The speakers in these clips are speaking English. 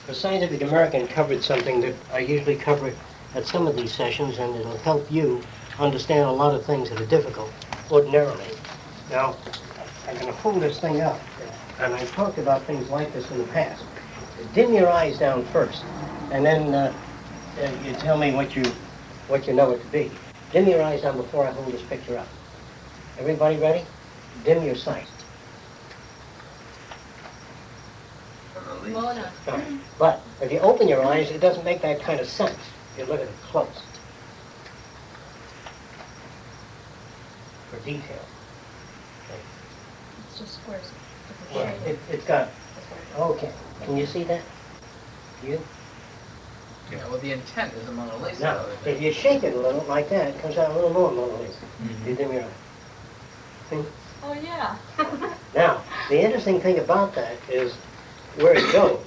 The Scientific American covered something that I usually cover at some of these sessions, and it'll help you understand a lot of things that are difficult ordinarily. Now, I'm going to hold this thing up, and I've talked about things like this in the past. Dim your eyes down first, and then you tell me what you know it to be. Dim your eyes down before I hold this picture up. Everybody ready? Dim your sight. Mona. No. But if you open your eyes, it doesn't make that kind of sense. You look at it close. For detail. Okay. It's just squares. Yeah, it's got, okay. Can you see that? You? Yeah, well, the intent is a Mona Lisa. Now, if you shake it a little like that, it comes out a little more Mona Lisa. Mm-hmm. You dim your eye. See? Oh, yeah. Now, the interesting thing about that is where it goes.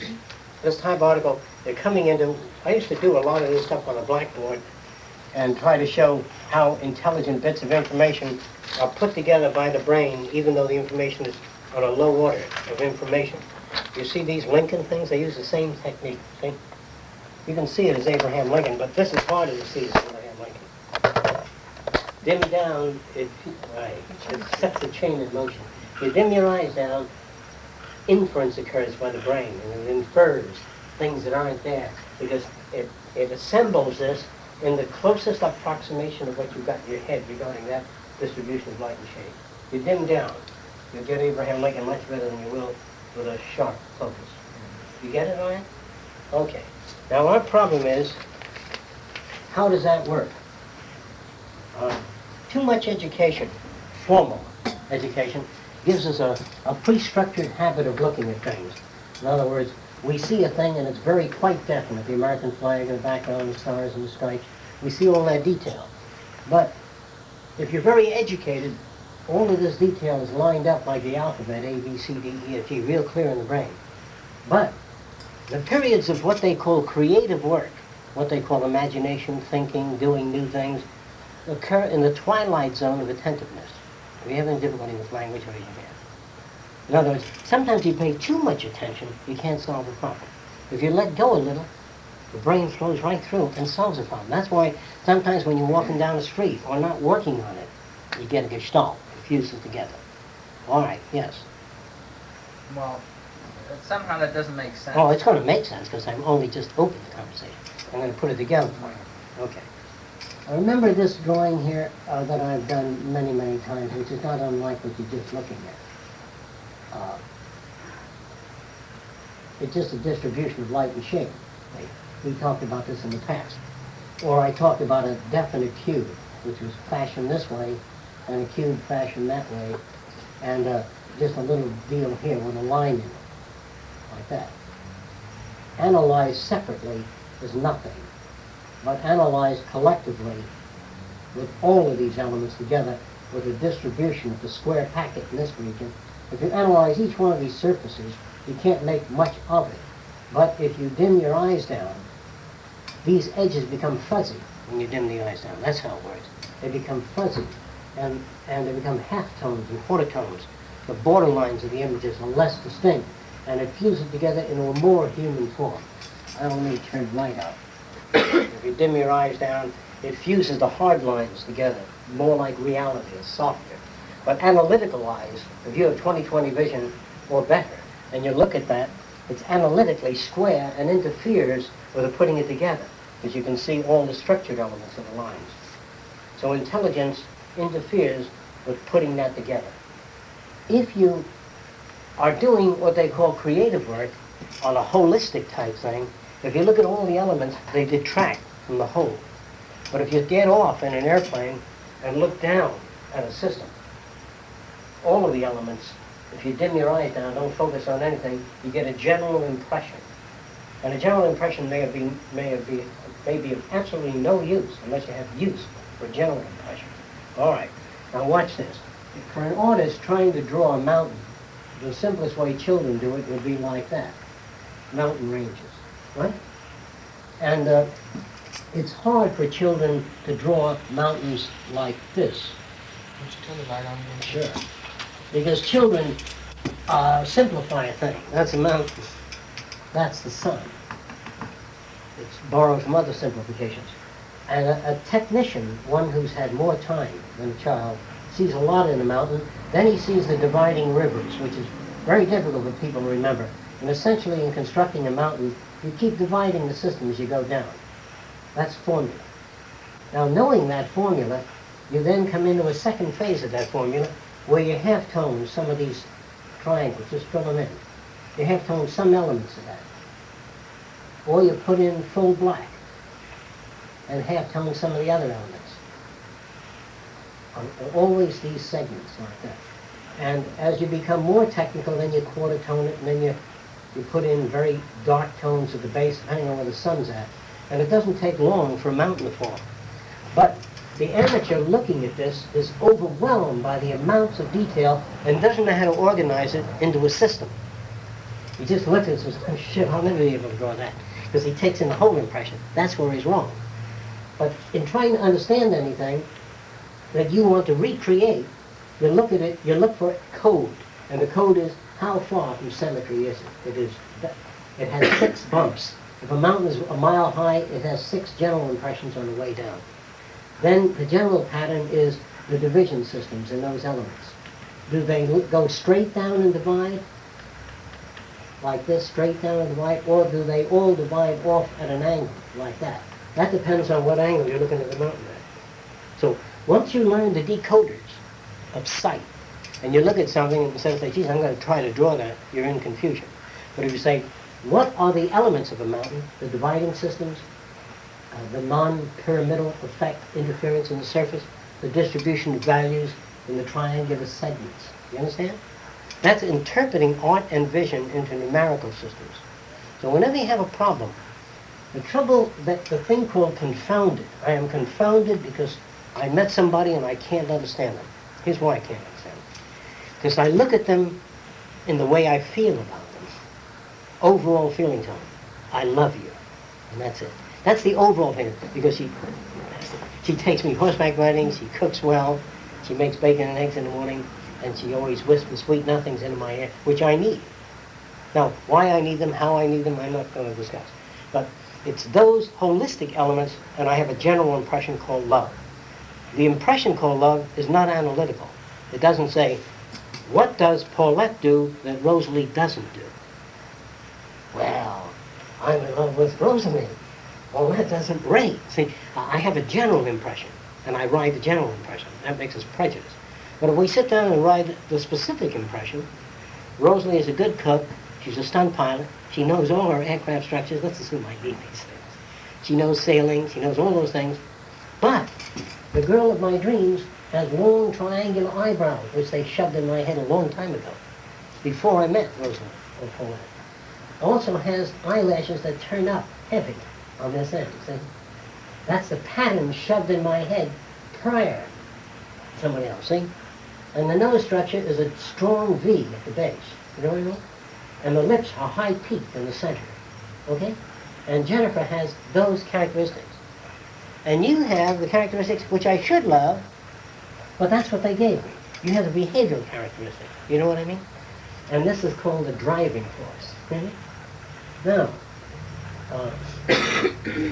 This type article, they're coming into, I used to do a lot of this stuff on a blackboard and try to show how intelligent bits of information are put together by the brain, even though the information is on a low order of information. You see these Lincoln things? They use the same technique, see? You can see it as Abraham Lincoln, but this is harder to see as Abraham Lincoln. Dim down, it sets the chain in motion. You dim your eyes down, inference occurs by the brain, and it infers things that aren't there, because it assembles this in the closest approximation of what you've got in your head regarding that distribution of light and shade. You dim down, you'll get Abraham Lincoln much better than you will with a sharp focus. You get it all right? Okay. Now our problem is, how does that work? Too much education, formal education, gives us a pre-structured habit of looking at things. In other words, we see a thing and it's very quite definite. The American flag in the background, the stars and the stripes. We see all that detail. But if you're very educated, all of this detail is lined up like the alphabet, A, B, C, D, E, F, G, real clear in the brain. But the periods of what they call creative work, what they call imagination, thinking, doing new things, occur in the twilight zone of attentiveness. If you have any difficulty with language, raise your hand. In other words, sometimes you pay too much attention, you can't solve the problem. If you let go a little, the brain flows right through and solves the problem. That's why sometimes when you're walking down the street or not working on it, you get a gestalt, it fuses together. All right, yes. Well, somehow that doesn't make sense. Oh, it's going to make sense because I'm only just opening the conversation. I'm going to put it together for you. Okay. I remember this drawing here that I've done many, many times, which is not unlike what you're just looking at. It's just a distribution of light and shade. We talked about this in the past. Or I talked about a definite cube, which was fashioned this way, and a cube fashioned that way, and just a little deal here with a line in it, like that. Analyzed separately is nothing, but analyzed collectively with all of these elements together with a distribution of the square packet in this region. If you analyze each one of these surfaces, you can't make much of it. But if you dim your eyes down, these edges become fuzzy when you dim the eyes down. That's how it works. They become fuzzy, and they become half-tones and quarter-tones. The borderlines of the images are less distinct, and it fuses together into a more human form. I don't need to turn the light out. If you dim your eyes down, it fuses the hard lines together, more like reality, it's softer. But analytical eyes, if you have 20/20 vision or better, and you look at that, it's analytically square and interferes with the putting it together, because you can see all the structured elements of the lines. So intelligence interferes with putting that together. If you are doing what they call creative work on a holistic type thing, if you look at all the elements, they detract from the whole. But if you get off in an airplane and look down at a system, all of the elements, if you dim your eyes down, don't focus on anything, you get a general impression. And a general impression may be of absolutely no use unless you have use for a general impression. All right, now watch this. For an artist trying to draw a mountain, the simplest way children do it would be like that. Mountain ranges, right? And it's hard for children to draw mountains like this. Would you turn the light on again? Sure. Because children simplify a thing. That's a mountain. That's the sun. it's borrowed from other simplifications. And a technician, one who's had more time than a child, sees a lot in the mountain. Then he sees the dividing rivers, which is very difficult for people to remember. And essentially, in constructing a mountain, you keep dividing the system as you go down. That's formula. Now, knowing that formula, you then come into a second phase of that formula, where you half-tone some of these triangles, just fill them in. You half-tone some elements of that. Or you put in full black and half-tone some of the other elements. Always these segments like that. And as you become more technical, then you quarter tone it, and then you put in very dark tones at the base, depending on where the sun's at. And it doesn't take long for a mountain to form. But the amateur looking at this is overwhelmed by the amounts of detail and doesn't know how to organize it into a system. He just looks at it and says, oh shit, I'll never be able to draw that. Because he takes in the whole impression. That's where he's wrong. But in trying to understand anything that you want to recreate, you look at it, you look for code. And the code is, how far from symmetry is it? It has 6 bumps. If a mountain is a mile high, it has 6 general impressions on the way down. Then the general pattern is the division systems in those elements. Do they go straight down and divide? Like this, straight down and divide? Or do they all divide off at an angle, like that? That depends on what angle you're looking at the mountain at. So once you learn the decoders of sight, and you look at something and instead of saying, geez, I'm going to try to draw that, you're in confusion. But if you say, what are the elements of a mountain? The dividing systems, the non-pyramidal effect interference in the surface, the distribution of values in the triangular segments. You understand? That's interpreting art and vision into numerical systems. So whenever you have a problem, the thing called confounded, I am confounded because I met somebody and I can't understand them. Here's why I can't understand them. Because I look at them in the way I feel about them. Overall feeling tone. I love you. And that's it. That's the overall thing. Because she takes me horseback riding, she cooks well, she makes bacon and eggs in the morning, and she always whispers sweet nothings into my ear, which I need. Now, why I need them, how I need them, I'm not going to discuss. But it's those holistic elements, and I have a general impression called love. The impression called love is not analytical. It doesn't say, what does Paulette do that Rosalie doesn't do? Well, I'm in love with Rosalie. Well, that doesn't rate. See, I have a general impression, and I ride the general impression. That makes us prejudiced. But if we sit down and ride the specific impression, Rosalie is a good cook, she's a stunt pilot, she knows all her aircraft structures, let's assume I need these things. She knows sailing, she knows all those things, but the girl of my dreams has long triangular eyebrows, which they shoved in my head a long time ago, before I met Rosalie or Paulette. Also has eyelashes that turn up heavy on this end, see? That's the pattern shoved in my head prior to somebody else, see? And the nose structure is a strong V at the base, you know what I mean? And the lips are high peaked in the center, okay? And Jennifer has those characteristics. And you have the characteristics which I should love, but that's what they gave me. You have the behavioral characteristics, you know what I mean? And this is called the driving force, really? Now,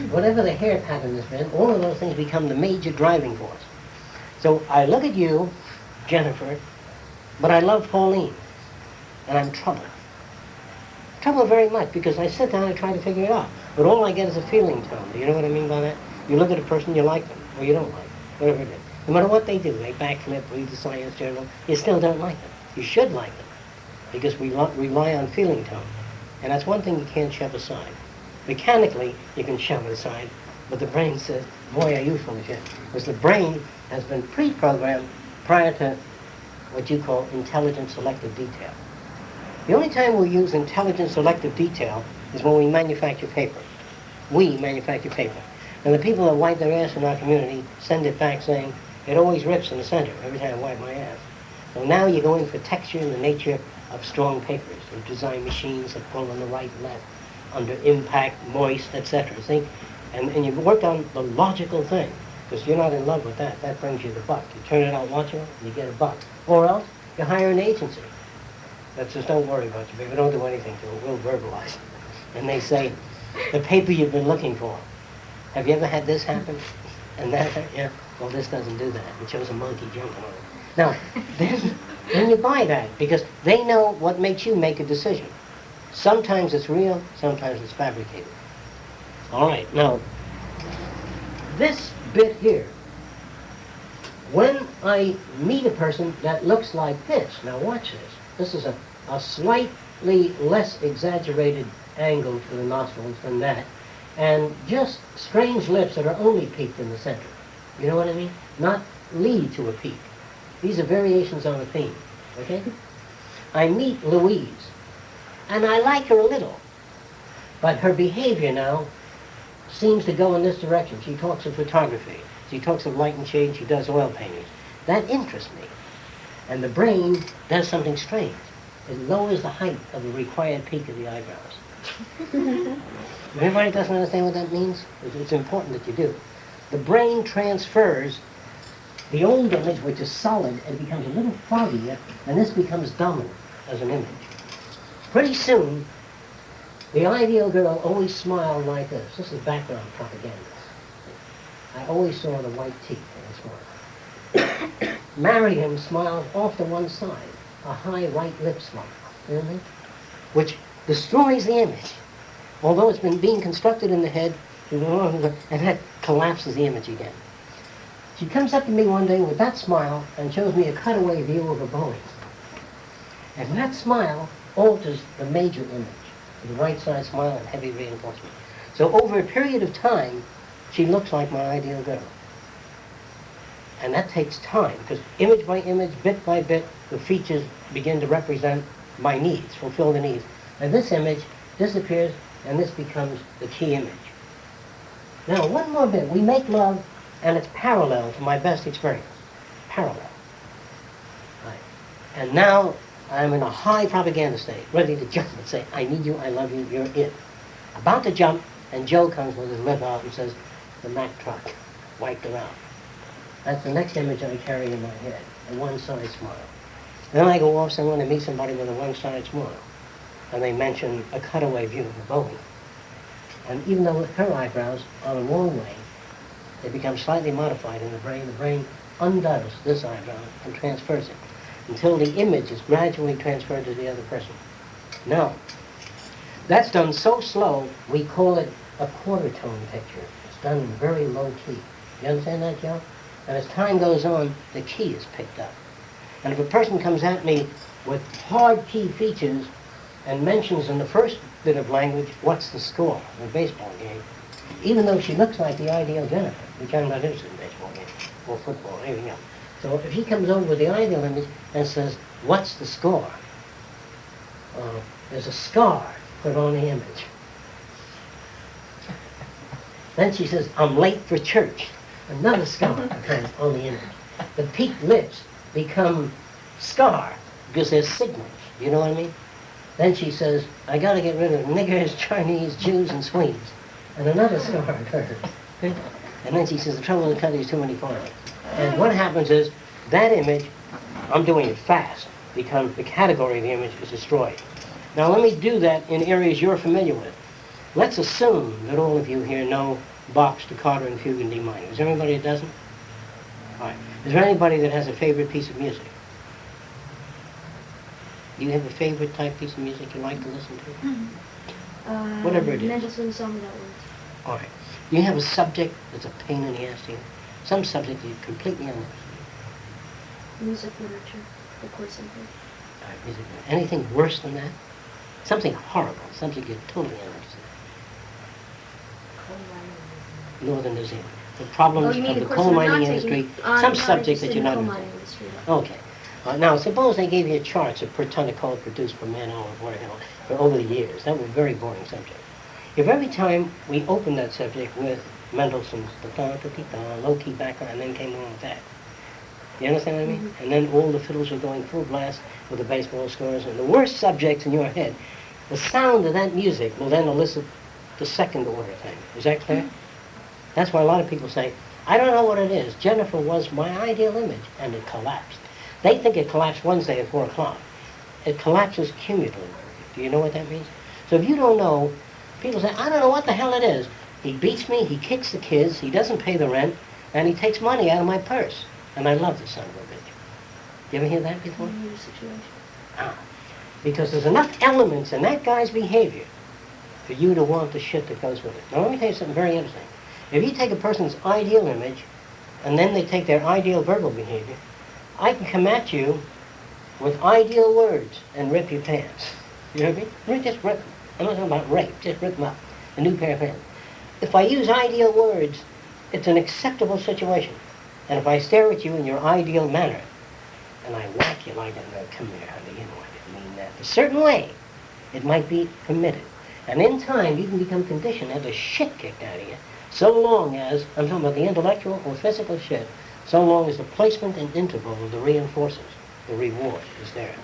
whatever the hair pattern has been, all of those things become the major driving force. So I look at you, Jennifer, but I love Pauline, and I'm troubled. Troubled very much, because I sit down and try to figure it out. But all I get is a feeling tone. Do you know what I mean by that? You look at a person, you like them, or you don't like them, whatever it is. No matter what they do, they backflip, read the science journal, you still don't like them. You should like them, because we rely on feeling tone. And that's one thing you can't shove aside. Mechanically, you can shove it aside, but the brain says, boy, are you full of shit. Because the brain has been pre-programmed prior to what you call intelligent selective detail. The only time we use intelligent selective detail is when we manufacture paper. We manufacture paper. And the people that wipe their ass in our community send it back saying, it always rips in the center every time I wipe my ass. So now you go in for texture and the nature of strong papers. You design machines that pull on the right and left, under impact, moist, etc. See? And you work on the logical thing, because you're not in love with that. That brings you the buck. You turn it out logical, and you get a buck. Or else, you hire an agency that says, don't worry about your baby, don't do anything to it, we'll verbalize it. And they say, the paper you've been looking for. Have you ever had this happen? And that, yeah. Well, this doesn't do that. It shows a monkey jumping on it. Now, then you buy that because they know what makes you make a decision. Sometimes it's real, sometimes it's fabricated. All right, now, this bit here, when I meet a person that looks like this, now watch this. This is a slightly less exaggerated angle to the nostrils than that, and just strange lips that are only peaked in the center. You know what I mean? Not lead to a peak. These are variations on a theme, okay? I meet Louise, and I like her a little, but her behavior now seems to go in this direction. She talks of photography. She talks of light and shade. She does oil paintings. That interests me. And the brain does something strange. It lowers the height of the required peak of the eyebrows. If everybody doesn't understand what that means, it's important that you do. The brain transfers the old image, which is solid, and becomes a little foggier, and this becomes dominant as an image. Pretty soon, the ideal girl always smiled like this. This is background propaganda. I always saw the white teeth in a smile. Mariam smiled off to one side, a high white lip smile, you know what I mean? Which destroys the image. Although it's been being constructed in the head, and that collapses the image again. She comes up to me one day with that smile and shows me a cutaway view of a Boeing. And that smile alters the major image, the right side smile and heavy reinforcement. So over a period of time, she looks like my ideal girl. And that takes time, because image by image, bit by bit, the features begin to represent my needs, fulfill the needs. And this image disappears, and this becomes the key image. Now, one more bit. We make love, and it's parallel to my best experience. Parallel. Right. And now I'm in a high propaganda state, ready to jump and say, I need you, I love you, you're it. About to jump, and Joe comes with his lip out and says, the Mack truck wiped her out. That's the next image I carry in my head, a one-side smile. Then I go off somewhere and meet somebody with a one-side smile, and they mention a cutaway view of the Boeing. And even though her eyebrows are a long way, they become slightly modified in the brain undoes this eyebrow and transfers it until the image is gradually transferred to the other person. Now, that's done so slow, we call it a quarter tone picture. It's done in very low key. You understand that, Joe? And as time goes on, the key is picked up. And if a person comes at me with hard key features and mentions in the first bit of language, what's the score in a baseball game, even though she looks like the ideal Jennifer, which I'm not interested in baseball games, or football, or anything else. So if he comes over with the ideal image and says, what's the score? There's a scar put on the image. Then she says, I'm late for church. Another scar occurs on the image. The peaked lips become scar because they're signals. You know what I mean? Then she says, I got to get rid of niggers, Chinese, Jews, and Swedes. And another scar occurs. And then she says, the trouble in the country is too many foreigners. And what happens is, that image, I'm doing it fast, because the category of the image is destroyed. Now let me do that in areas you're familiar with. Let's assume that all of you here know Bach's Toccata and Fugue in D minor. Is there anybody that doesn't? All right. Is there anybody that has a favorite piece of music? Do you have a favorite type piece of music you like to listen to? Whatever it is. Mendelssohn's Song Without Words. All right. Do you have a subject that's a pain in the ass to you? Some subject you completely understand. Music, literature, the chord symphony. All right, music. Anything worse than that? Something horrible, something you totally understand. Northern New Zealand. The problems of the coal mining industry, some subject that you're not interested in. Okay. Now, suppose they gave you charts of per ton of coal produced per man hour for over the years. That was a very boring subject. If every time we opened that subject with Mendelssohn's low-key background, and then came on with that. You understand what I mean? Mm-hmm. And then all the fiddles were going full blast with the baseball scores, and the worst subjects in your head, the sound of that music will then elicit the second order thing. Is that clear? Mm-hmm. That's why a lot of people say, I don't know what it is. Jennifer was my ideal image, and it collapsed. They think it collapsed Wednesday at 4 o'clock. It collapses cumulatively. Do you know what that means? So if you don't know People say, I don't know what the hell it is. He beats me, he kicks the kids, he doesn't pay the rent, and he takes money out of my purse. And I love the son of a bitch. You ever hear that before? New situation. Ah, because there's enough elements in that guy's behavior for you to want the shit that goes with it. Now let me tell you something very interesting. If you take a person's ideal image, and then they take their ideal verbal behavior, I can come at you with ideal words and rip your pants. You know what I mean? Just rip them. I'm not talking about rape, just rip them up. A new pair of pants. If I use ideal words, it's an acceptable situation. And if I stare at you in your ideal manner, and I whack you like that, come here, honey, you know I didn't mean that. A certain way, it might be permitted. And in time, you can become conditioned to have the shit kicked out of you, so long as, I'm talking about the intellectual or physical shit, so long as the placement and interval of the reinforcers, the reward, is there.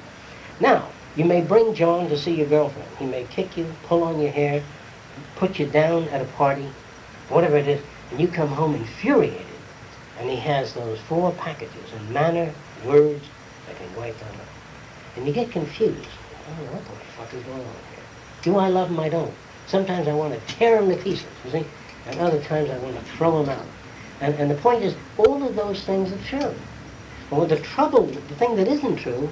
Now, you may bring John to see your girlfriend. He may kick you, pull on your hair, put you down at a party, whatever it is, and you come home infuriated, and he has those 4 packages in manner, words, that can wipe them up. And you get confused. I don't know what the fuck is going on here. Do I love him? I don't. Sometimes I want to tear him to pieces, you see? And other times I want to throw him out. And the point is, all of those things are true. Well, the trouble, the thing that isn't true,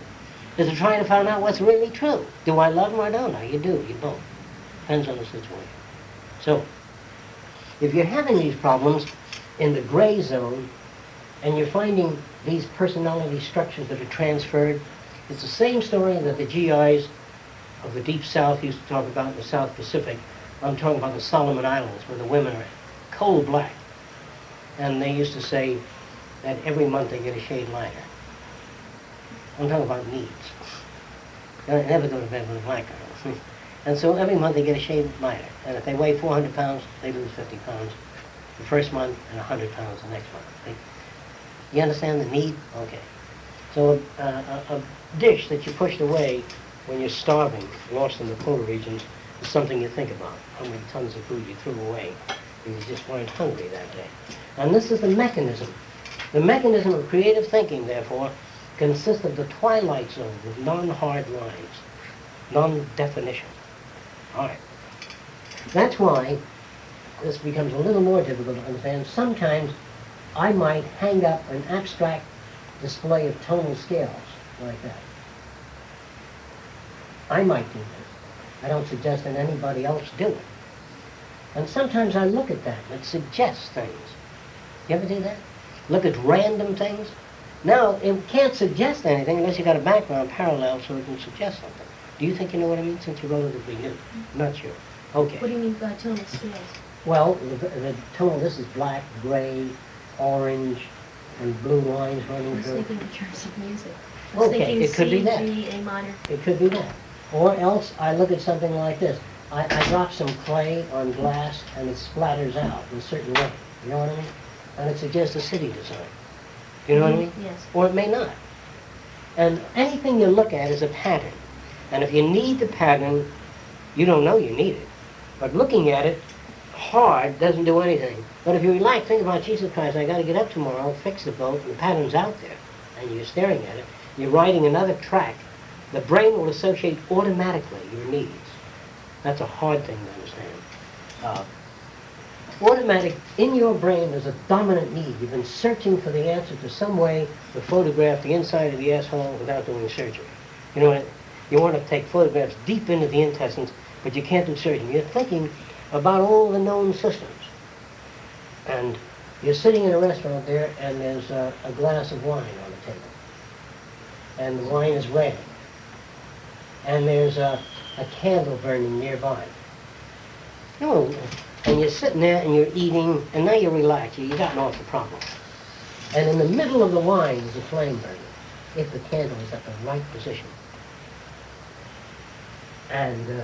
is to try to find out what's really true. Do I love him or don't I? You do. You both. Depends on the situation. So, if you're having these problems in the gray zone, and you're finding these personality structures that are transferred, it's the same story that the GIs of the Deep South used to talk about in the South Pacific. I'm talking about the Solomon Islands, where the women are coal black. And they used to say that every month they get a shade lighter. I'm talking about needs. They never go to bed with a black girl. And so every month they get a shade lighter. And if they weigh 400 pounds, they lose 50 pounds the first month and 100 pounds the next month. You understand the need? Okay. So a dish that you pushed away when you're starving, lost in the polar regions, is something you think about. How many tons of food you threw away and you just weren't hungry that day. And this is the mechanism. The mechanism of creative thinking, therefore, consists of the twilight zone with non-hard lines, non-definition. All right. That's why this becomes a little more difficult to understand. Sometimes I might hang up an abstract display of tonal scales like that. I might do this. I don't suggest that anybody else do it. And sometimes I look at that and it suggests things. You ever do that? Look at random things? Now, it can't suggest anything unless you've got a background parallel so it can suggest something. Do you think you know what I mean, since you're relatively new? I'm not sure. Okay. What do you mean by tonal scales? Well, the tonal, this is black, gray, orange, and blue lines I running was through. thinking in terms of music. I was Okay, thinking it could C, be that. G, A minor. It could be that. Or else I look at something like this. I drop some clay on glass and it splatters out in a certain way. You know what I mean? And it suggests a city design. You know what I mean? Yes. Or it may not. And anything you look at is a pattern. And if you need the pattern, you don't know you need it. But looking at it hard doesn't do anything. But if you relax, think about Jesus Christ, I got to get up tomorrow, fix the boat, and the pattern's out there, and you're staring at it, you're writing another track, the brain will associate automatically your needs. That's a hard thing to understand. Automatic, in your brain, there's a dominant need. You've been searching for the answer to some way to photograph the inside of the asshole without doing surgery. You know what? You want to take photographs deep into the intestines, but you can't do surgery. You're thinking about all the known systems. And you're sitting in a restaurant there, and there's a glass of wine on the table. And the wine is red. And there's a candle burning nearby. You know, and you're sitting there and you're eating, and now you're relaxed. You've gotten off the problem. And in the middle of the wine is a flame burning, if the candle is at the right position. And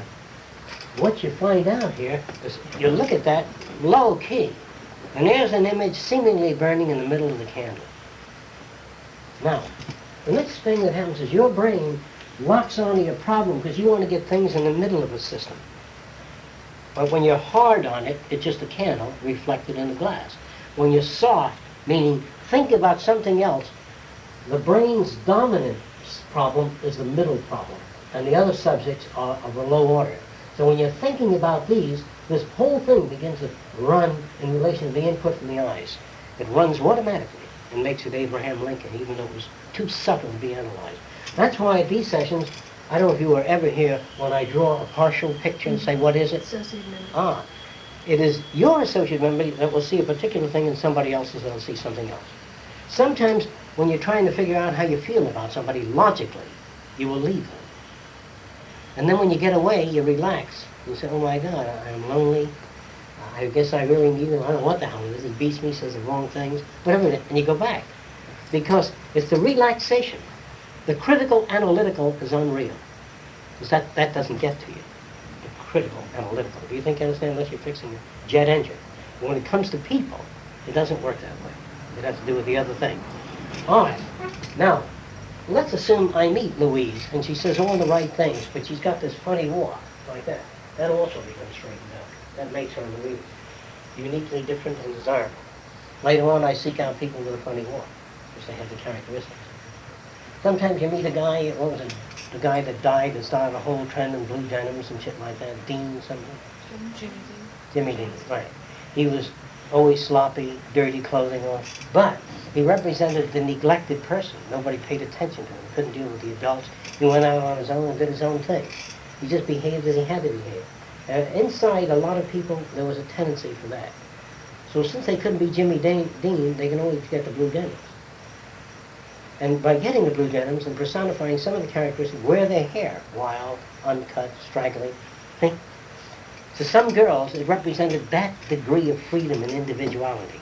what you find out here is you look at that low key, and there's an image seemingly burning in the middle of the candle. Now, the next thing that happens is your brain locks onto your problem because you want to get things in the middle of a system. But when you're hard on it, it's just a candle reflected in the glass. When you're soft, meaning think about something else, the brain's dominant problem is the middle problem, and the other subjects are of a low order. So when you're thinking about these, this whole thing begins to run in relation to the input from the eyes. It runs automatically and makes it Abraham Lincoln, even though it was too subtle to be analyzed. That's why at these sessions, I don't know if you were ever here when I draw a partial picture and say, what is it? Associated memory. Ah, it is your associative memory that will see a particular thing and somebody else's that will see something else. Sometimes when you're trying to figure out how you feel about somebody logically, you will leave them. And then when you get away, you relax. You say, oh my God, I'm lonely. I guess I really need him. I don't know what the hell it is. He beats me, says the wrong things, whatever it is, and you go back. Because it's the relaxation. The critical analytical is unreal. Because that doesn't get to you. The critical analytical. Do you think you understand unless you're fixing a jet engine? When it comes to people, it doesn't work that way. It has to do with the other thing. All right. Now, let's assume I meet Louise, and she says all the right things, but she's got this funny walk, like that. That also becomes straightened out. That makes her Louise. Uniquely different and desirable. Later on, I seek out people with a funny walk, because they have the characteristics. Sometimes you meet a guy, what was it, the guy that died and started a whole trend in blue denims and shit like that, Dean something? Jimmy Dean. Jimmy Dean, right. He was always sloppy, dirty clothing on, but he represented the neglected person. Nobody paid attention to him, couldn't deal with the adults. He went out on his own and did his own thing. He just behaved as he had to behave. Inside a lot of people, there was a tendency for that. So since they couldn't be Jimmy Dean, they can only get the blue denims. And by getting the blue denims and personifying some of the characteristics, wear their hair, wild, uncut, straggly. To some girls, it represented that degree of freedom and individuality.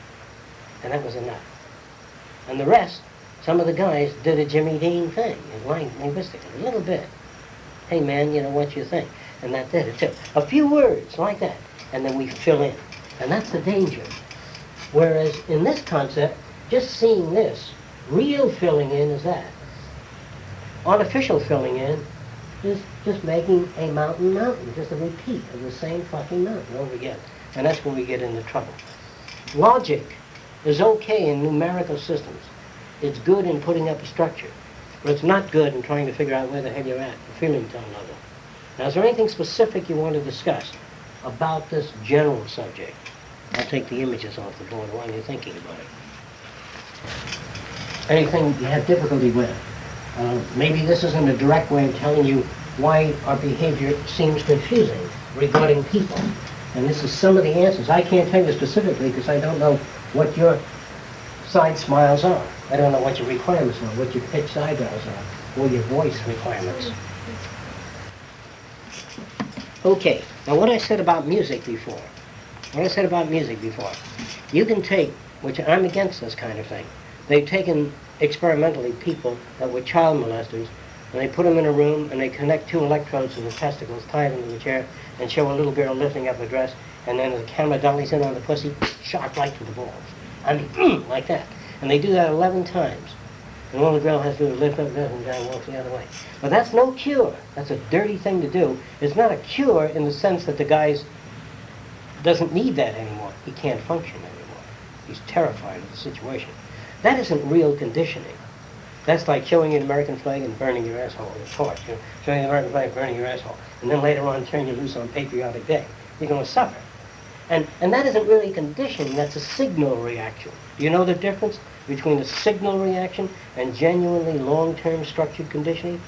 And that was enough. And the rest, some of the guys did a Jimmy Dean thing, linguistically, a little bit. Hey man, you know what you think. And that did it too. A few words like that, and then we fill in. And that's the danger. Whereas in this concept, just seeing this, real filling in is that. Artificial filling in is just making a mountain, just a repeat of the same fucking mountain over again. And that's when we get into trouble. Logic is okay in numerical systems. It's good in putting up a structure. But it's not good in trying to figure out where the hell you're at, the feeling tone level. Now, is there anything specific you want to discuss about this general subject? I'll take the images off the board while you're thinking about it. Anything you have difficulty with? Maybe this isn't a direct way of telling you why our behavior seems confusing regarding people. And this is some of the answers. I can't tell you specifically because I don't know what your side smiles are. I don't know what your requirements are, what your pitched eyebrows are, or your voice requirements. Okay, now what I said about music before, you can take, which I'm against this kind of thing, they've taken experimentally people that were child molesters, and they put them in a room, and they connect two electrodes to the testicles, tie them to the chair, and show a little girl lifting up her dress, and then the camera dollies in on the pussy, sharp right to the balls. I mean, like that. And they do that 11 times. And all the girl has to do is lift up, and the guy walks the other way. But that's no cure. That's a dirty thing to do. It's not a cure in the sense that the guy doesn't need that anymore. He can't function anymore. He's terrified of the situation. That isn't real conditioning. That's like showing you an American flag and burning your asshole with a torch. You know, showing the American flag, burning your asshole. And then later on turn you loose on Patriotic Day. You're going to suffer. And that isn't really conditioning. That's a signal reaction. Do you know the difference between a signal reaction and genuinely long-term structured conditioning?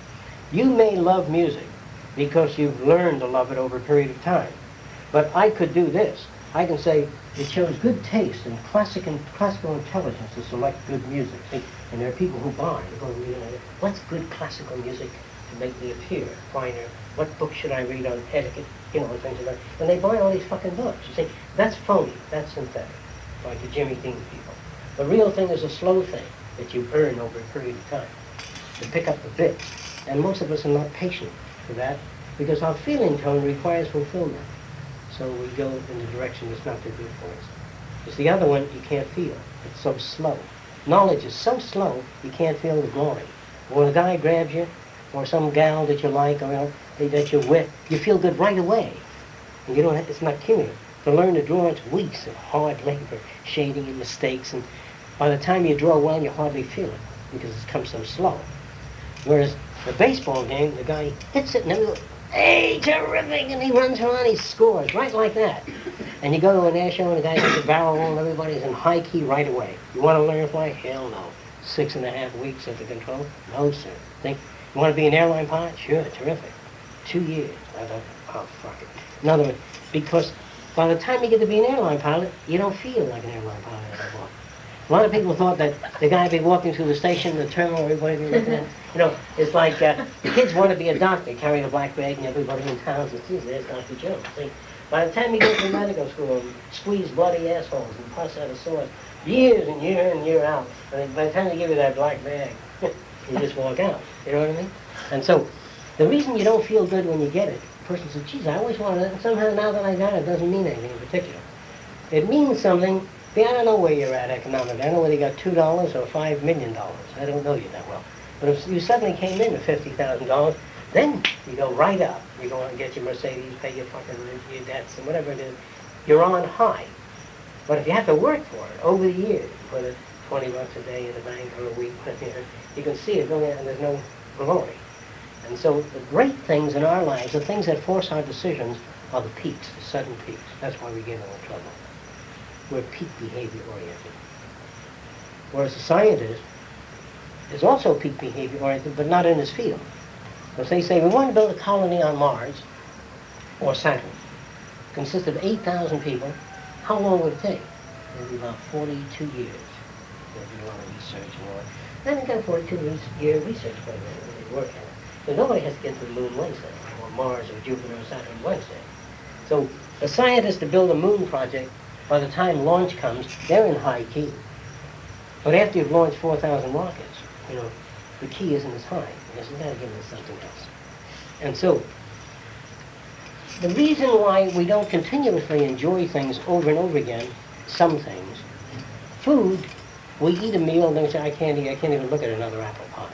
You may love music because you've learned to love it over a period of time. But I could do this. I can say it shows good taste and classical intelligence to select good music. See, and there are people who buy. What's good classical music to make me appear finer? What book should I read on etiquette? You know, and things like that. And they buy all these fucking books. You see, that's phony. That's synthetic. Like the Jimmy Dean people. The real thing is a slow thing that you earn over a period of time to pick up the bits. And most of us are not patient for that because our feeling tone requires fulfillment. So we go in the direction that's not too good for us. Because the other one, you can't feel. It's so slow. Knowledge is so slow, you can't feel the glory. When a guy grabs you, or some gal that you like, or that you're with, you feel good right away. And you don't have, it's not cumulative. To learn to draw, it's weeks of hard labor, shading and mistakes, and by the time you draw well, you hardly feel it, because it's come so slow. Whereas the baseball game, the guy hits it, and hey, terrific, and he runs around, he scores, right like that. And you go to an air show and the guy has a barrel roll and everybody's in high key right away. You want to learn to fly? Hell no. 6.5 weeks at the control? No, sir. Think, you want to be an airline pilot? Sure, terrific. 2 years. I thought, oh, fuck it. In other words, because by the time you get to be an airline pilot, you don't feel like an airline pilot anymore. A lot of people thought that the guy be walking through the station, the terminal, everybody be looking at, it's like kids want to be a doctor, carry a black bag, and everybody in town says, geez, there's Dr. Jones. See, by the time you go to medical school and squeeze bloody assholes and pus out of sores, years and year in, year out, and by the time they give you that black bag, you just walk out. You know what I mean? And so, the reason you don't feel good when you get it, the person says, geez, I always wanted it, and somehow now that I got it, it doesn't mean anything in particular. It means something. See, I don't know where you're at economically. I don't know whether you got $2 or $5 million. I don't know you that well. But if you suddenly came in with $50,000, then you go right up. You go out and get your Mercedes, pay your fucking rent, your debts, and whatever it is. You're on high. But if you have to work for it over the years, put it $20 a day in the bank or a week, you can see it going out and there's no glory. And so the great things in our lives, the things that force our decisions, are the peaks, the sudden peaks. That's why we get in trouble. We're peak behavior oriented. Whereas a scientist is also peak behavior oriented, but not in his field. Because they say, we want to build a colony on Mars or Saturn. Consists of 8,000 people. How long would it take? Maybe about 42 years. There'll be a lot of research and all. Then they got a 42-year research program that they work on. So nobody has to get to the moon Wednesday, or Mars or Jupiter or Saturn Wednesday. So the scientists to build a moon project, by the time launch comes, they're in high key. But after you've launched 4,000 rockets, the key isn't as high. Because you've got to give them something else. And so, the reason why we don't continuously enjoy things over and over again, some things, food, we eat a meal and then we say, I can't even look at another apple pie.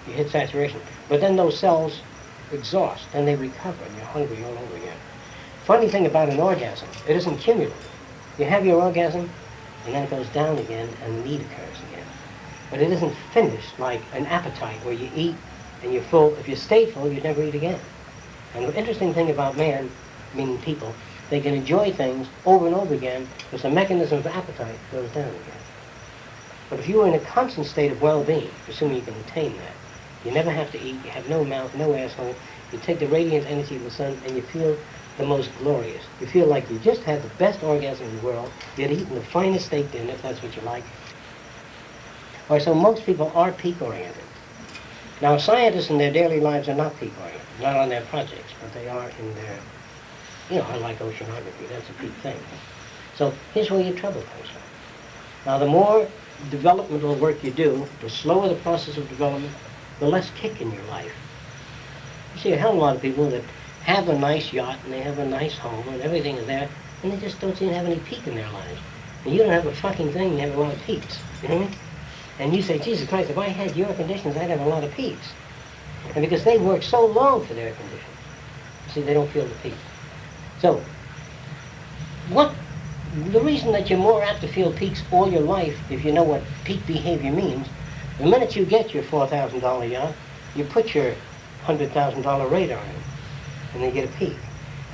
You hit saturation. But then those cells exhaust, and they recover, and you're hungry all over again. Funny thing about an orgasm, it isn't cumulative. You have your orgasm, and then it goes down again, and the need occurs again. But it isn't finished like an appetite where you eat and you're full. If you stay full, you never eat again. And the interesting thing about man, meaning people, they can enjoy things over and over again because the mechanism of appetite goes down again. But if you are in a constant state of well-being, assuming you can attain that, you never have to eat, you have no mouth, no asshole, you take the radiant energy of the sun and you feel the most glorious. You feel like you just had the best orgasm in the world, you'd eaten the finest steak dinner, if that's what you like. Or so most people are peak-oriented. Now, scientists in their daily lives are not peak-oriented, not on their projects, but they are in their, I like oceanography, that's a peak thing. So here's where your trouble comes from. Now, the more developmental work you do, the slower the process of development, the less kick in your life. You see a hell of a lot of people that have a nice yacht and they have a nice home and everything is there, and they just don't seem to have any peak in their lives. And you don't have a fucking thing, you have a lot of peaks. You know what I mean? And you say, Jesus Christ, if I had your conditions, I'd have a lot of peaks. And because they work so long for their conditions, see, they don't feel the peak. So, the reason that you're more apt to feel peaks all your life, if you know what peak behavior means, the minute you get your $4,000 yacht, you put your $100,000 radar in, and then you get a peak.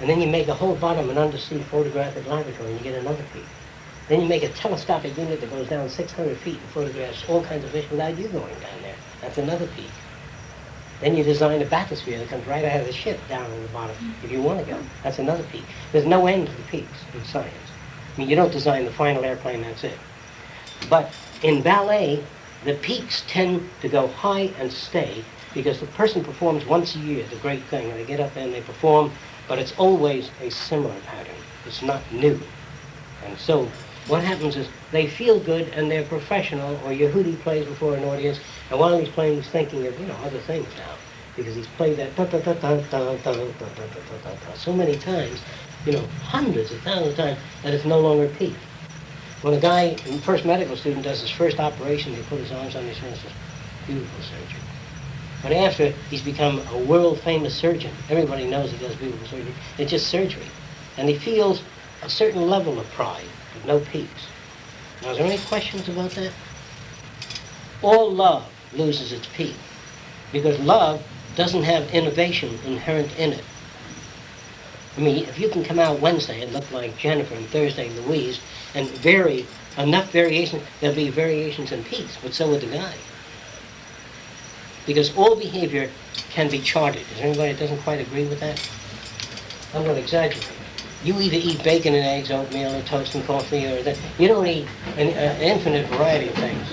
And then you make a whole bottom an undersea photographic laboratory, and you get another peak. Then you make a telescopic unit that goes down 600 feet and photographs all kinds of fish without you going down there. That's another peak. Then you design a bathysphere that comes right out of the ship down in the bottom if you want to go. That's another peak. There's no end to the peaks in science. I mean, you don't design the final airplane, that's it. But in ballet, the peaks tend to go high and stay because the person performs once a year, the great thing, and they get up there and they perform, but it's always a similar pattern. It's not new. And so what happens is they feel good and they're professional, or Yehudi plays before an audience, and while he's playing, he's thinking of, other things now, because he's played that so many times, hundreds of thousands of times, that it's no longer peak. When a guy, first medical student, does his first operation, they put his arms on his shoulders, beautiful surgery. But after he's become a world-famous surgeon, everybody knows he does beautiful surgery, it's just surgery. And he feels a certain level of pride, but no peaks. Now, is there any questions about that? All love loses its peak, because love doesn't have innovation inherent in it. I mean, if you can come out Wednesday and look like Jennifer and Thursday Louise and vary enough variation, there'll be variations in peaks, but so would the guy. Because all behavior can be charted. Is there anybody that doesn't quite agree with that? I'm going to exaggerate. You either eat bacon and eggs, oatmeal, or toast and coffee, or that. You don't eat an infinite variety of things.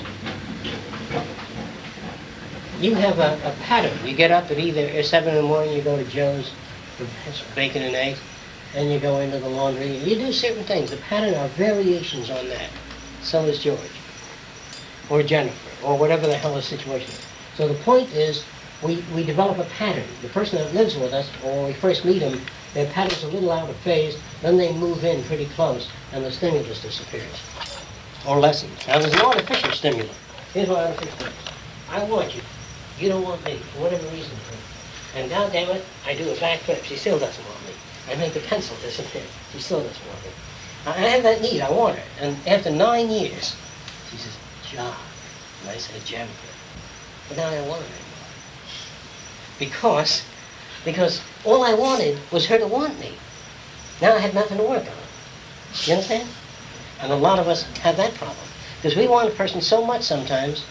You have a pattern. You get up at either 7 in the morning, you go to Joe's, bacon and eggs, and you go into the laundry. You do certain things. The pattern are variations on that. So is George, or Jennifer, or whatever the hell the situation is. So the point is, we develop a pattern. The person that lives with us, or when we first meet them, their pattern's a little out of phase, then they move in pretty close, and the stimulus disappears, or lessens. Now there's an artificial stimulant. Here's what artificial is. I want you. You don't want me, for whatever reason. And now, damn it, I do a backflip. She still doesn't want me. I make the pencil disappear. She still doesn't want me. I have that need. I want her. And after 9 years, she says, John. And I said, Jennifer. But now I don't want her anymore. Because all I wanted was her to want me. Now I had nothing to work on. You understand? And a lot of us have that problem. Because we want a person so much sometimes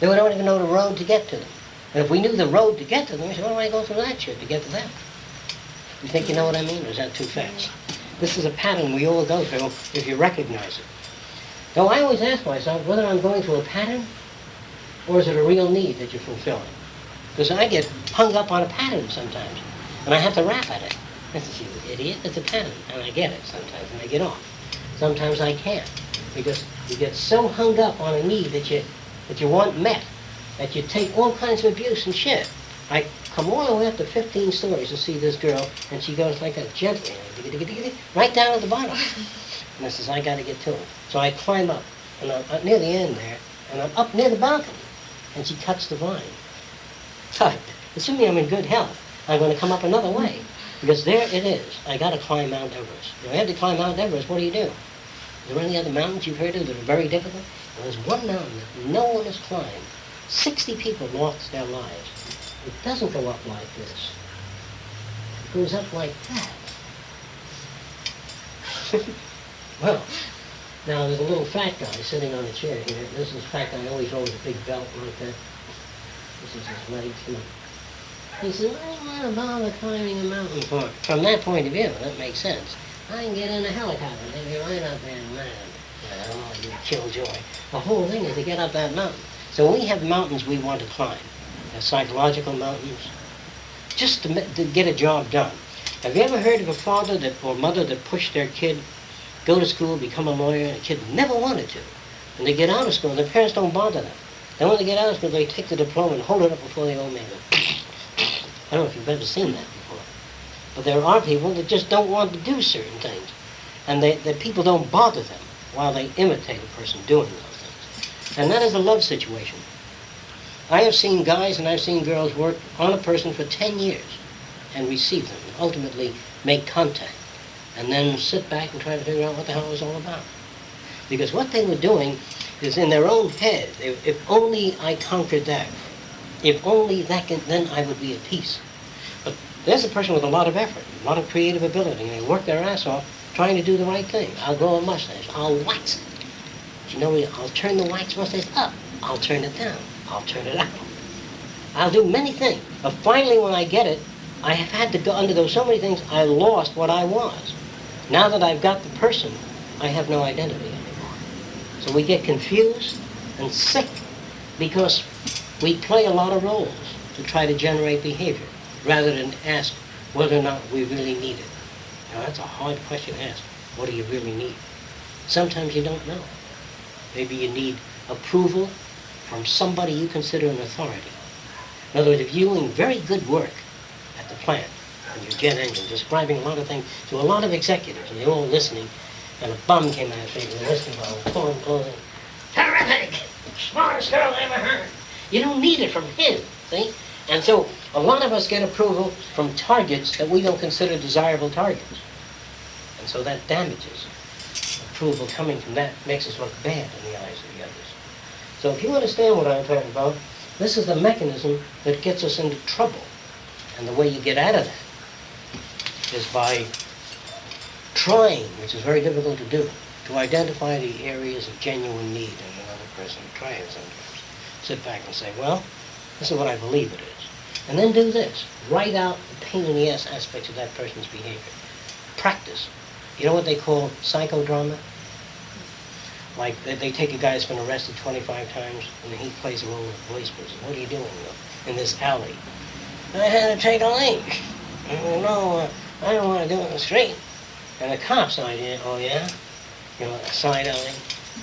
that we don't even know the road to get to them. And if we knew the road to get to them, we say, why do I go through that shit to get to them? You think you know what I mean, or is that too fast? This is a pattern we all go through if you recognize it. Now, I always ask myself whether I'm going through a pattern or is it a real need that you're fulfilling? Because I get hung up on a pattern sometimes, and I have to rap at it. I say, you idiot, it's a pattern, and I get it sometimes, and I get off. Sometimes I can't, because you get so hung up on a need that you want met, that you take all kinds of abuse and shit. I come all the way up to 15 stories to see this girl, and she goes like that gently, right down at the bottom. And I says, I got to get to her. So I climb up, and I'm up near the end there, and I'm up near the balcony, and she cuts the vine. Cut. Assuming I'm in good health, I'm going to come up another way, because there it is. I got to climb Mount Everest. If I had to climb Mount Everest, what do you do? Is there any other mountains you've heard of that are very difficult? Well, there's one mountain that no one has climbed. 60 people lost their lives. It doesn't go up like this. It goes up like that. Well, now there's a little fat guy sitting on a chair here. This is the fat guy always holds a big belt like that. This is his legs. And he says, I don't want to bother climbing a mountain for. From that point of view, that makes sense. I can get in a helicopter and be right up there and land. Oh, you killjoy. The whole thing is to get up that mountain. So we have mountains we want to climb. They're psychological mountains. Just to get a job done. Have you ever heard of a father or mother that pushed their kid go to school, become a lawyer, and the kid never wanted to? And they get out of school, and their parents don't bother them. Then when they get out of school, they take the diploma and hold it up before the old man. I don't know if you've ever seen that before. But there are people that just don't want to do certain things. And the people don't bother them while they imitate a person doing those things. And that is a love situation. I have seen guys and I've seen girls work on a person for 10 years and receive them, and ultimately make contact, and then sit back and try to figure out what the hell it was all about. Because what they were doing is in their own head, if only I conquered that, if only that then I would be at peace. But there's a person with a lot of effort, a lot of creative ability, and they work their ass off trying to do the right thing. I'll grow a mustache, I'll wax it. You know, I'll turn the wax mustache up, I'll turn it down, I'll turn it out. I'll do many things, but finally when I get it, I have had to go undergo so many things, I lost what I was. Now that I've got the person, I have no identity anymore. So we get confused and sick because we play a lot of roles to try to generate behavior rather than ask whether or not we really need it. Now that's a hard question to ask. What do you really need? Sometimes you don't know. Maybe you need approval from somebody you consider an authority. In other words, if you're doing very good work at the plant, and your jet engine, describing a lot of things to a lot of executives, and they're all listening, and a bum came out of it, and they're listening while torn clothing. Terrific! Smartest girl I ever heard. You don't need it from him, see? And so a lot of us get approval from targets that we don't consider desirable targets. And so that damages. Approval coming from that makes us look bad in the eyes of the others. So if you understand what I'm talking about, this is the mechanism that gets us into trouble And the way you get out of that is by trying, which is very difficult to do, to identify the areas of genuine need in another person. Try it sometimes. Sit back and say, well, this is what I believe it is. And then do this. Write out the pain in the ass aspects of that person's behavior. Practice. You know what they call psychodrama? Like they take a guy that's been arrested 25 times and he plays a role in the police prison. What are you doing in this alley? I had to take a leak. No, I don't want to do it in the street. And the cops idea, oh yeah? You know, a side alley,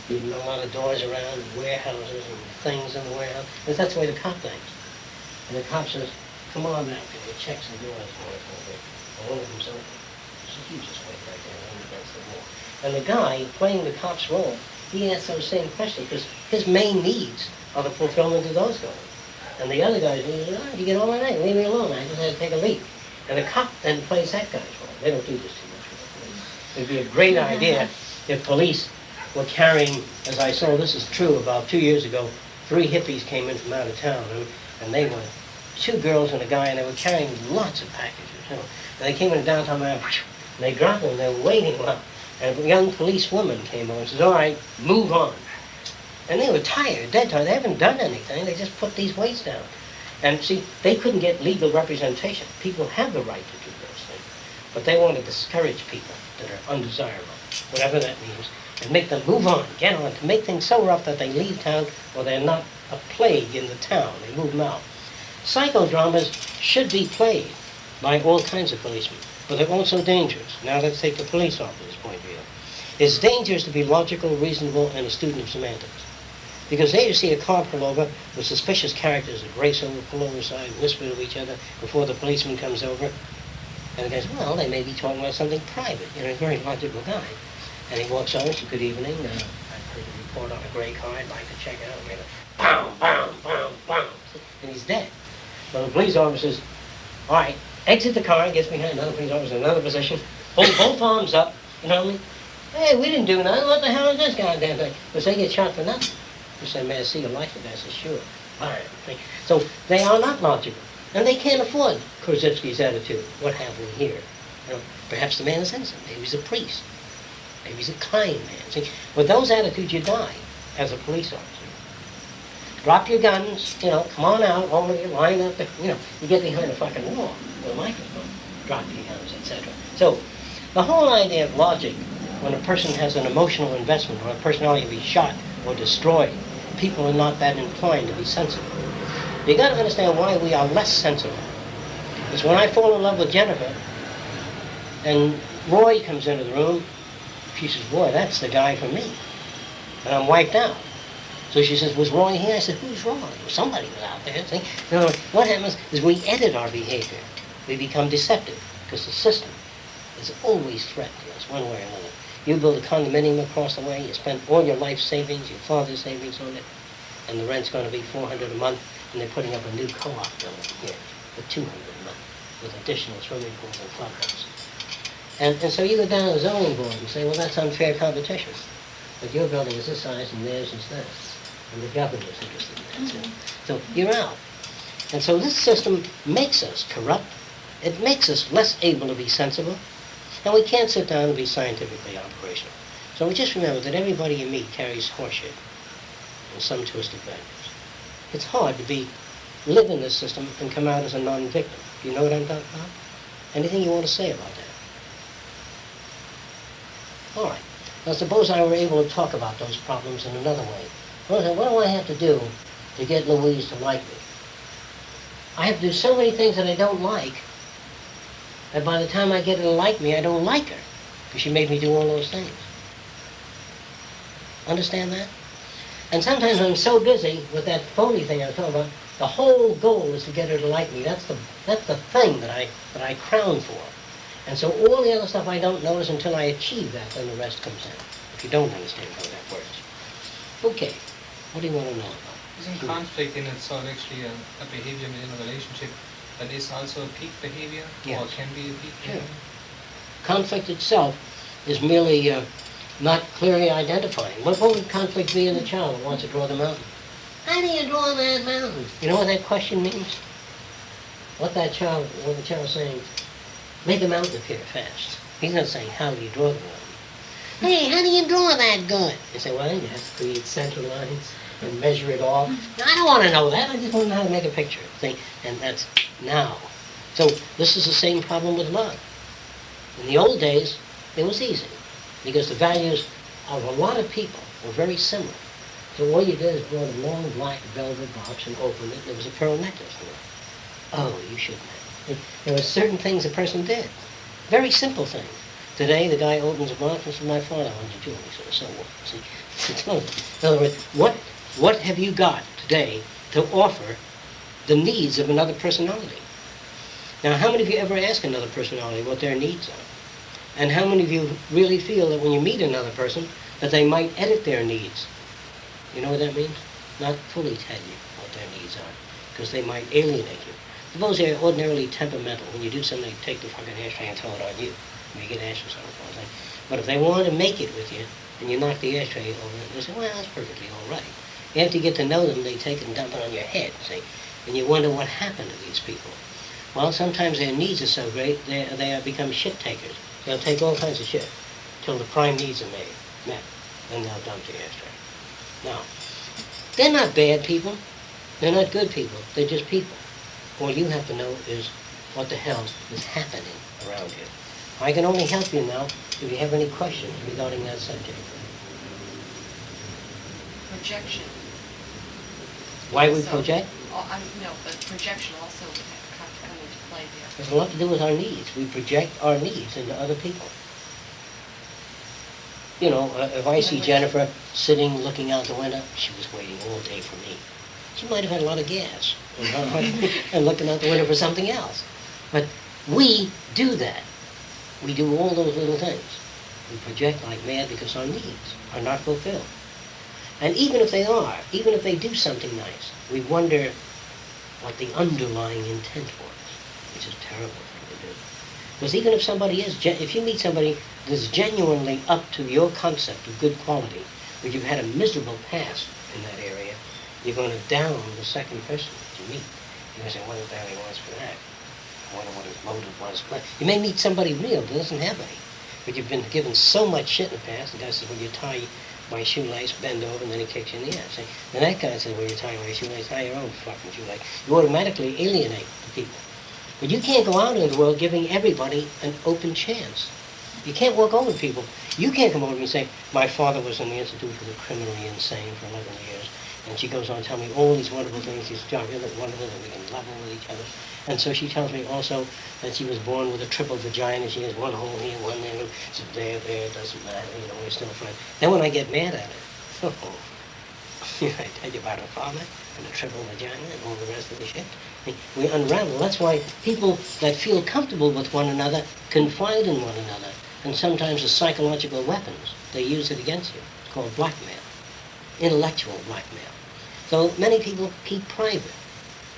a lot of doors around, warehouses and things in the warehouse. And that's the way the cop thinks. And the cop says, come on back there. He checks the doors for us a little bit. And one of them's open. So you just wait right there and lean against the wall. And the guy playing the cop's role, he asks those same questions because his main needs are the fulfillment of those goals. And the other guy says, oh, you get all my night, leave me alone, I just had to take a leak. And the cop then plays that guy's role. They don't do this too much with the police. It'd be a great idea if police were carrying, as I saw, this is true, about 2 years ago, 3 hippies came in from out of town, and they were 2 girls and a guy, and they were carrying lots of packages, you know. And they came in downtown Manhattan, and they dropped them, and they were waiting a while. And a young police woman came over and says, all right, move on. And they were tired, dead tired. They haven't done anything. They just put these weights down. And see, they couldn't get legal representation. People have the right to do those things. But they want to discourage people that are undesirable, whatever that means, and make them move on, get on, to make things so rough that they leave town or they're not a plague in the town. They move them out. Psychodramas should be played by all kinds of policemen, but they're also dangerous. Now let's take the police officer's point of view. It's dangerous to be logical, reasonable, and a student of semantics. Because there you see a car pull over with suspicious characters that race over, pull over side, whisper to each other before the policeman comes over. And the guy says, well, they may be talking about something private. You know, a very logical guy. And he walks over and says, good evening. I've heard a report on a gray car. I'd like to check it out. And pow, pow, pow, pow. And he's dead. Well, the police officer says, all right, exit the car, gets behind another police officer in another position, hold both arms up, you know what I mean? Hey, we didn't do nothing. What the hell is this goddamn thing? Because they get shot for nothing. You say, may I see your license? I said, sure. Fine. So they are not logical. And they can't afford Korzybski's attitude. What have we here? You know, perhaps the man is innocent. Maybe he's a priest. Maybe he's a kind man. See, with those attitudes, you die as a police officer. Drop your guns, you know, come on out, all of you, line up, you know, you get behind a fucking wall with a microphone. Drop your guns, etc. So, the whole idea of logic, when a person has an emotional investment, or a personality to be shot or destroyed, people are not that inclined to be sensible. You got to understand why we are less sensible. Because when I fall in love with Jennifer, and Roy comes into the room, she says, boy, that's the guy for me. And I'm wiped out. So she says, was Roy here? I said, who's Roy? Well, somebody was out there. See? No, what happens is we edit our behavior. We become deceptive because the system is always threat to us one way or another. You build a condominium across the way, you spend all your life savings, your father's savings on it, and the rent's going to be $400 a month, and they're putting up a new co-op building here for $200 a month with additional swimming pools and clubhouses. And so you go down to the zoning board and say, well, that's unfair competition. But your building is this size and theirs is this. And the government is interested in that. So you're out. And so this system makes us corrupt. It makes us less able to be sensible. And we can't sit down and be scientifically operational. So we just remember that everybody you meet carries horseshit and some twisted values. It's hard to live in this system and come out as a non-victim. Do you know what I'm talking about? Anything you want to say about that? All right. Now suppose I were able to talk about those problems in another way. What do I have to do to get Louise to like me? I have to do so many things that I don't like, that by the time I get her to like me, I don't like her, because she made me do all those things. Understand that? And sometimes I'm so busy with that phony thing I was talking about, the whole goal is to get her to like me. That's the thing that I crown for. And so all the other stuff I don't notice until I achieve that, then the rest comes in. If you don't understand how that works. Okay, what do you want to know about? Isn't conflict in itself actually a behavior in a relationship that is also a peak behavior? Yes. Or can be a peak Sure. behavior? Conflict itself is merely not clearly identifying. What would conflict be in the child who wants to draw the mountain? How do you draw that mountain? You know what that question means? what the child's saying, make a mountain appear fast. He's not saying, how do you draw the mountain? Hey, how do you draw that good? You say, well, you have to create center lines and measure it all. I don't want to know that. I just want to know how to make a picture. See? And that's now. So this is the same problem with love. In the old days, it was easy because the values of a lot of people were very similar. So all you did is brought a long black velvet box and opened it. There was a pearl necklace in it. Oh, you shouldn't have. There were certain things a person did. Very simple things. Today, the guy opens a box and says, my father owns a jewelry store. So what? See? In other words, what have you got today to offer the needs of another personality? Now, how many of you ever ask another personality what their needs are? And how many of you really feel that when you meet another person, that they might edit their needs? You know what that means? Not fully tell you what their needs are, because they might alienate you. Suppose they're ordinarily temperamental. When you do something, they take the fucking ashtray and throw it on you. You get ashes on it. But if they want to make it with you, and you knock the ashtray over, they say, well, that's perfectly all right. After you get to know them, they take it and dump it on your head, see? And you wonder what happened to these people. Well, sometimes their needs are so great, they have become shit takers. They'll take all kinds of shit till the prime needs are met. Then they'll dump the ashtray. Now, they're not bad people. They're not good people. They're just people. All you have to know is what the hell is happening around you. I can only help you now if you have any questions regarding that subject. Projection. Why we So- project? No, but projection also would have to come into play there. It has a lot to do with our needs. We project our needs into other people. You know, if I see Jennifer sitting looking out the window, she was waiting all day for me. She might have had a lot of gas and looking out the window for something else. But we do that. We do all those little things. We project like mad because our needs are not fulfilled. And even if they are, even if they do something nice, we wonder what the underlying intent was, which is a terrible thing to do. Because even if somebody is, if you meet somebody that's genuinely up to your concept of good quality, but you've had a miserable past in that area, you're going to down the second person that you meet. You're going to say, what is that he wants for that? I wonder what his motive was. You may meet somebody real that doesn't have any, but you've been given so much shit in the past. The guy says, well, you tie my shoelace, bend over, and then he kicks you in the ass. And that guy says, well, you tie my shoelace, tie your own fucking shoelace. You automatically alienate the people. But you can't go out into the world giving everybody an open chance. You can't walk over people. You can't come over to me and say, my father was in the Institute for the Criminally Insane for 11 years. And she goes on to tell me all these wonderful things. She's really wonderful that we can level with each other. And so she tells me also that she was born with a triple vagina. She has one hole here, one there. So there, it doesn't matter. You know, we're still friends. Then when I get mad at her, I tell you about her father and a triple vagina and all the rest of the shit. We unravel. That's why people that feel comfortable with one another confide in one another. And sometimes as psychological weapons, they use it against you. It's called blackmail, intellectual blackmail. So many people keep private.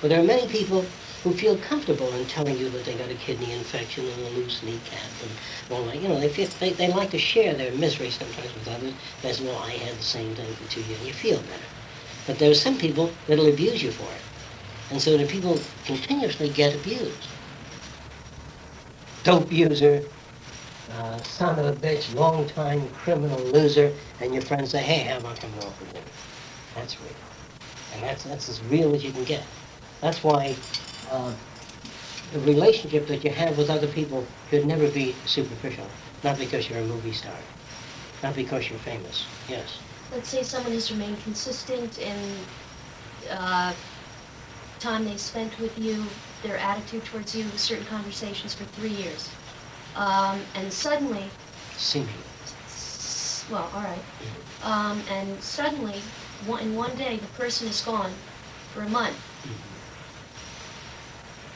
But there are many people who feel comfortable in telling you that they got a kidney infection and a loose kneecap and all that. You know, they like to share their misery sometimes with others. They say, well, I had the same thing for 2 years, and you feel better. But there are some people that'll abuse you for it. And so the people continuously get abused. Dope user, son of a bitch, long-time criminal loser, and your friends say, hey, how about coming over for dinner? That's real. And that's as real as you can get. That's why the relationship that you have with other people should never be superficial. Not because you're a movie star. Not because you're famous. Yes. Let's say someone has remained consistent in time they spent with you, their attitude towards you, certain conversations for 3 years. And suddenly, Seemingly. well, all right. And suddenly, in one day, the person is gone for a month.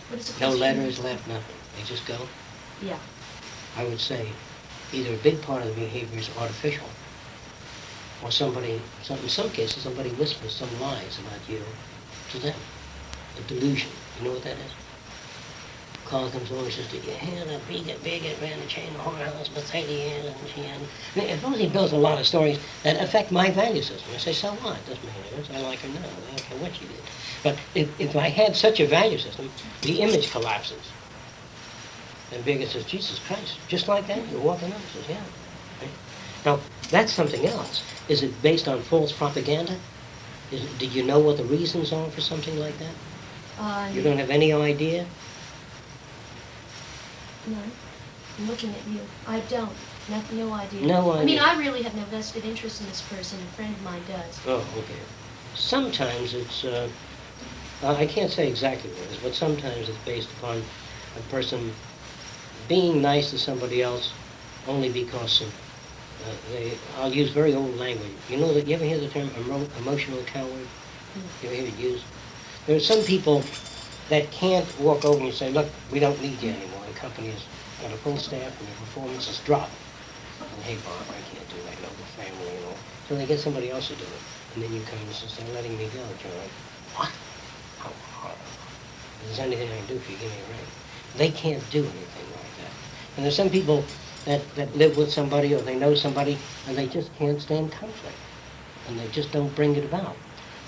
What is the No question? letters left, nothing. They just go. Yeah. I would say either a big part of the behavior is artificial, or somebody, in some cases, somebody whispers some lies about you to them. A delusion. You know what that is? call comes along and says, did you hear that bigot ran the chain of whorehouse for 30 years and she had... If Rosie builds a lot of stories that affect my value system, I say, so what? Doesn't make any difference. I like her now. I don't care what she did. But if I had such a value system, the image collapses. And Bigot says, Jesus Christ, just like that? You're walking up. Says, yeah. Right? Now, that's something else. Is it based on false propaganda? Did you know what the reasons are for something like that? You don't have any idea? No. I'm looking at you. I don't. No idea. No I mean, idea. I really have no vested interest in this person. A friend of mine does. Oh, okay. Sometimes it's, I can't say exactly what it is, but sometimes it's based upon a person being nice to somebody else only because of, I'll use very old language. You know that, you ever hear the term emotional coward? You ever hear it used? There are some people that can't walk over and say, look, we don't need you anymore. The company has got a full staff and your performance has dropped. And hey, Bob, I can't do that. I know the family and all. So they get somebody else to do it. And then you come and say, they're letting me go. John. What? How hard? If there's anything I can do for you, give me a ring. They can't do anything like that. And there's some people that live with somebody or they know somebody and they just can't stand conflict. And they just don't bring it about.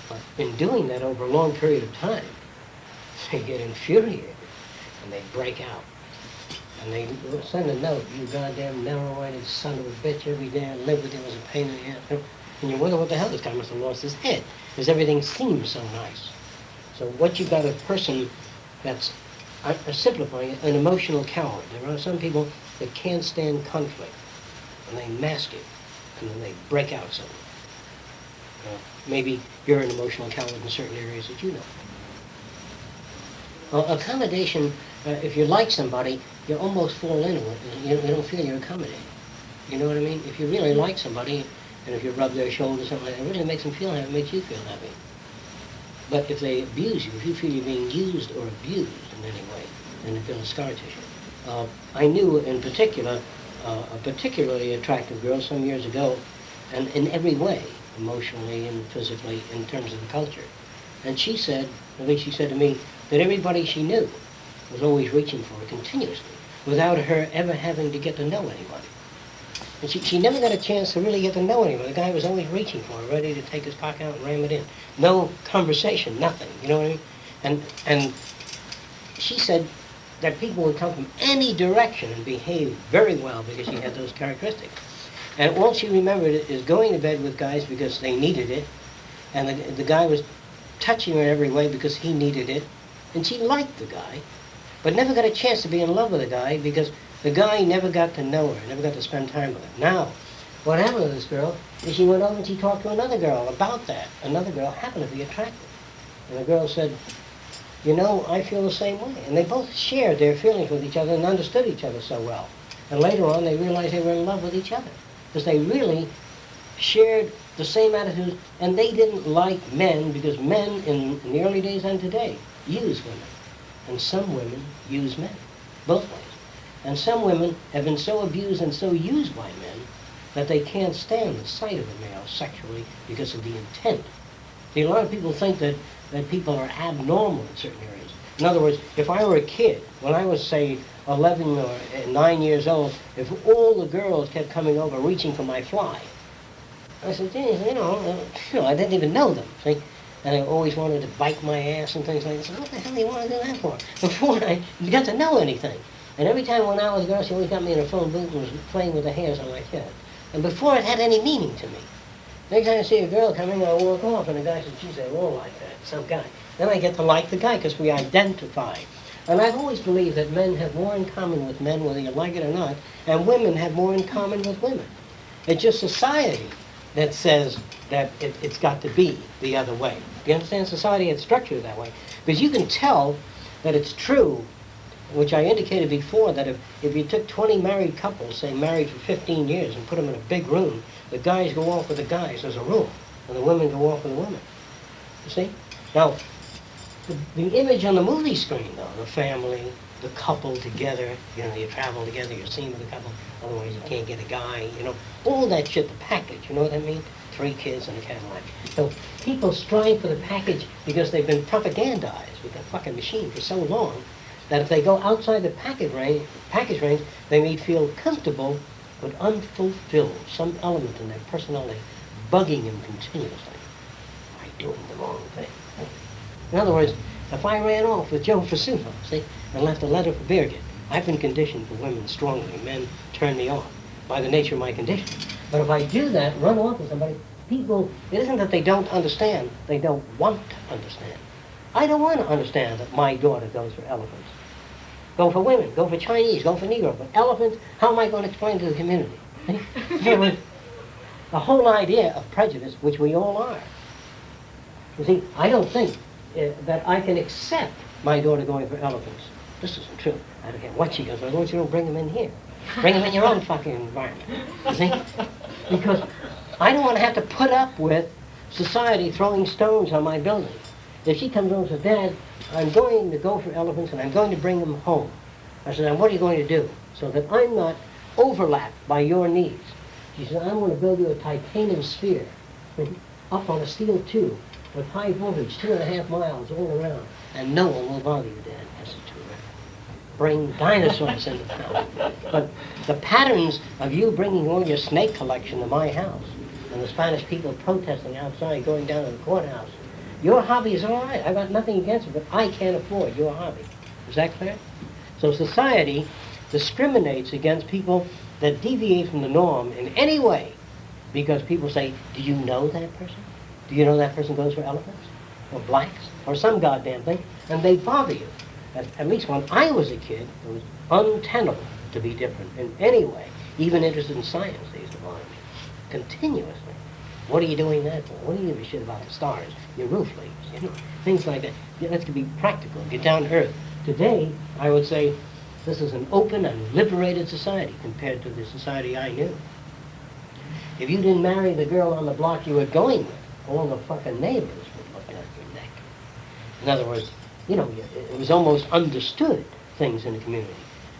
But in doing that over a long period of time, they get infuriated and they break out. And they send a note, you goddamn narrow-minded son of a bitch, every day I live with you was a pain in the ass. And you wonder what the hell, this guy must have lost his head, because everything seems so nice. So what you got a person that's, simplifying it, an emotional coward. There are some people that can't stand conflict, and they mask it, and then they break out suddenly. Maybe you're an emotional coward in certain areas that you know. Well, accommodation, if you like somebody, you almost fall into it, and you don't feel you're accommodating. You know what I mean? If you really like somebody, and if you rub their shoulders or something like that, it really makes them feel happy, it makes you feel happy. But if they abuse you, if you feel you're being used or abused in any way, then it builds scar tissue. I knew in particular, a particularly attractive girl some years ago, and in every way, emotionally and physically, in terms of the culture. And she said, at least she said to me, that everybody she knew was always reaching for her continuously, without her ever having to get to know anybody. And she never got a chance to really get to know anyone. The guy was always reaching for her, ready to take his cock out and ram it in. No conversation, nothing, you know what I mean? And she said that people would come from any direction and behave very well because she had those characteristics. And all she remembered is going to bed with guys because they needed it, and the guy was touching her every way because he needed it, and she liked the guy, but never got a chance to be in love with the guy because the guy never got to know her, never got to spend time with her. Now, what happened to this girl is she went over and she talked to another girl about that. Another girl happened to be attractive. And the girl said, you know, I feel the same way. And they both shared their feelings with each other and understood each other so well. And later on, they realized they were in love with each other because they really shared the same attitudes, and they didn't like men because men in the early days and today use women. And some women use men, both ways. And some women have been so abused and so used by men that they can't stand the sight of a male sexually because of the intent. See, a lot of people think that people are abnormal in certain areas. In other words, if I were a kid, when I was, say, 11 or 9 years old, if all the girls kept coming over reaching for my fly, I said, geez, you know, I didn't even know them, see? And I always wanted to bite my ass and things like that. So what the hell do you want to do that for? Before I got to know anything. And every time when I was a girl, she always got me in a phone booth and was playing with the hairs on my head. And before it had any meaning to me. Next time I see a girl coming, I walk off, and the guy says, geez, they're all like that, some guy. Then I get to like the guy because we identify. And I've always believed that men have more in common with men, whether you like it or not, and women have more in common with women. It's just society that says that it's got to be the other way. You understand? Society is structured that way. Because you can tell that it's true, which I indicated before, that if you took 20 married couples, say married for 15 years, and put them in a big room, the guys go off with the guys as a rule, and the women go off with the women. You see? Now, the image on the movie screen, though, the family, the couple together, you know, you travel together, you're seen with a couple, otherwise you can't get a guy, you know, all that shit, the package, you know what I mean? 3 kids and a Cadillac. So people strive for the package because they've been propagandized with that fucking machine for so long that if they go outside the package range, they may feel comfortable but unfulfilled, some element in their personality bugging him continuously. Am I doing the wrong thing? In other words, if I ran off with Joe Fasuno, see, and left a letter for Birgit, I've been conditioned for women strongly. Men turn me off by the nature of my condition. But if I do that, run off with somebody, people, it isn't that they don't understand, they don't want to understand. I don't want to understand that my daughter goes for elephants. Go for women, go for Chinese, go for Negro, but elephants, how am I going to explain to the community? The whole idea of prejudice, which we all are. You see, I don't think that I can accept my daughter going for elephants. This isn't true. I don't care what she goes for, as long as you don't bring them in here. Bring them in your own fucking environment. You see? Because I don't want to have to put up with society throwing stones on my building. If she comes home and says, Dad, I'm going to go for elephants and I'm going to bring them home. I said, now what are you going to do so that I'm not overlapped by your needs? She said, I'm going to build you a titanium sphere up on a steel tube with high voltage, 2.5 miles all around, and no one will bother you, Dad. I said, terrific. Bring dinosaurs into town. But the patterns of you bringing all your snake collection to my house, and the Spanish people protesting outside, going down to the courthouse, your hobby is all right. I've got nothing against it, but I can't afford your hobby. Is that clear? So society discriminates against people that deviate from the norm in any way because people say, do you know that person? Do you know that person goes for elephants? Or blacks? Or some goddamn thing? And they bother you. At least when I was a kid, it was untenable to be different in any way. Even interested in science, they used to bother me. Continuously. What are you doing that for? What do you give a shit about the stars? Your roof leaks, you know, things like that. Let's be practical, get down to earth. Today, I would say this is an open and liberated society compared to the society I knew. If you didn't marry the girl on the block you were going with, all the fucking neighbors would look at your neck. In other words, you know, it was almost understood things in the community.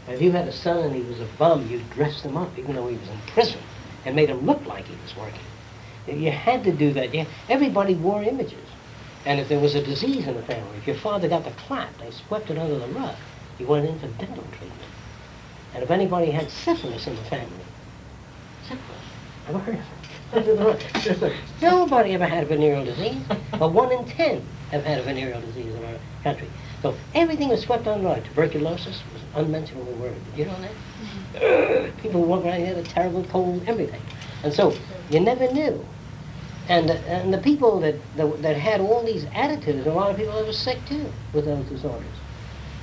If you had a son and he was a bum, you dressed him up even though he was in prison and made him look like he was working. You had to do that. Everybody wore images. And if there was a disease in the family, if your father got the clot, they swept it under the rug. He went in for dental treatment. And if anybody had syphilis in the family, syphilis, I've heard of it. Nobody ever had a venereal disease, but 1 in 10 have had a venereal disease in our country. So everything was swept under the rug. Tuberculosis was an unmentionable word. Did you know that? People walk around here with a terrible cold, everything. And so you never knew. And the people that had all these attitudes, a lot of people that were sick too with those disorders.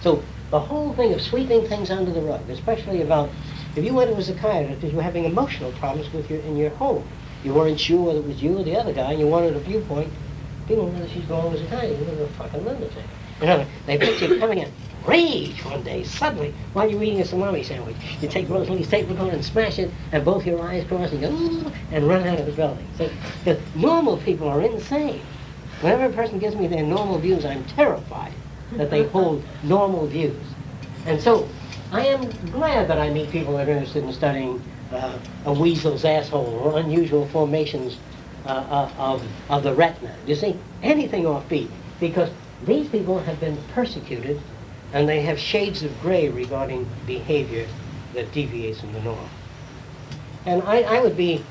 So the whole thing of sweeping things under the rug, especially about if you went to a psychiatrist because you were having emotional problems in your home, you weren't sure whether it was you or the other guy, and you wanted a viewpoint, people know whether she's going to a psychiatrist, you're a fucking lunatic. You know, they picture you coming in rage one day, suddenly, while you're eating a salami sandwich. You take Rosalie's tape recorder and smash it, and both your eyes cross, and you go, ooh, and run out of the building. So, the normal people are insane. Whenever a person gives me their normal views, I'm terrified that they hold normal views. And so, I am glad that I meet people that are interested in studying a weasel's asshole or unusual formations of the retina. You see, anything offbeat, because these people have been persecuted and they have shades of gray regarding behavior that deviates from the norm. And I would be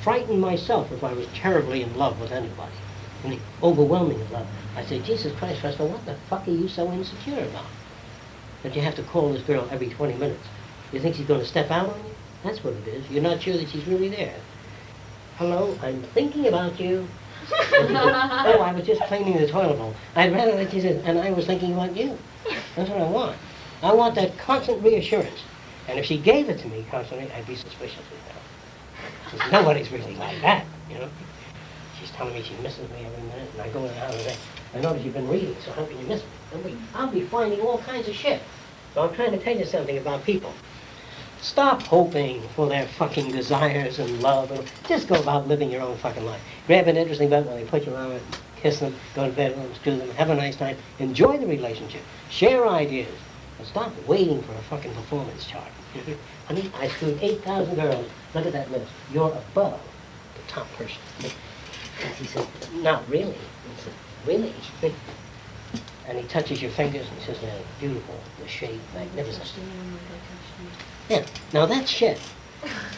frightened myself if I was terribly in love with anybody. I mean, overwhelming in love. I'd say, Jesus Christ, Fresco, what the fuck are you so insecure about? That you have to call this girl every 20 minutes. You think she's going to step out on you? That's what it is. You're not sure that she's really there. Hello, I'm thinking about you. Oh, I was just cleaning the toilet bowl. I'd rather that she said, and I was thinking about you. That's what I want. I want that constant reassurance. And if she gave it to me constantly, I'd be suspicious of her. Because nobody's really like that, you know. She's telling me she misses me every minute, and I go in and out of there. I notice you've been reading, so how can you miss me? I'll be finding all kinds of shit. So I'm trying to tell you something about people. Stop hoping for their fucking desires and love. And just go about living your own fucking life. Grab an interesting button when they put you on it, kiss them, go to bed with them, screw them, have a nice time. Enjoy the relationship. Share ideas. And stop waiting for a fucking performance chart. Honey, I screwed 8,000 girls. Look at that list. You're above the top person. And he said, not really. He said, really? and he touches your fingers and says, man, beautiful, the shape, magnificent. Yeah, now that's shit.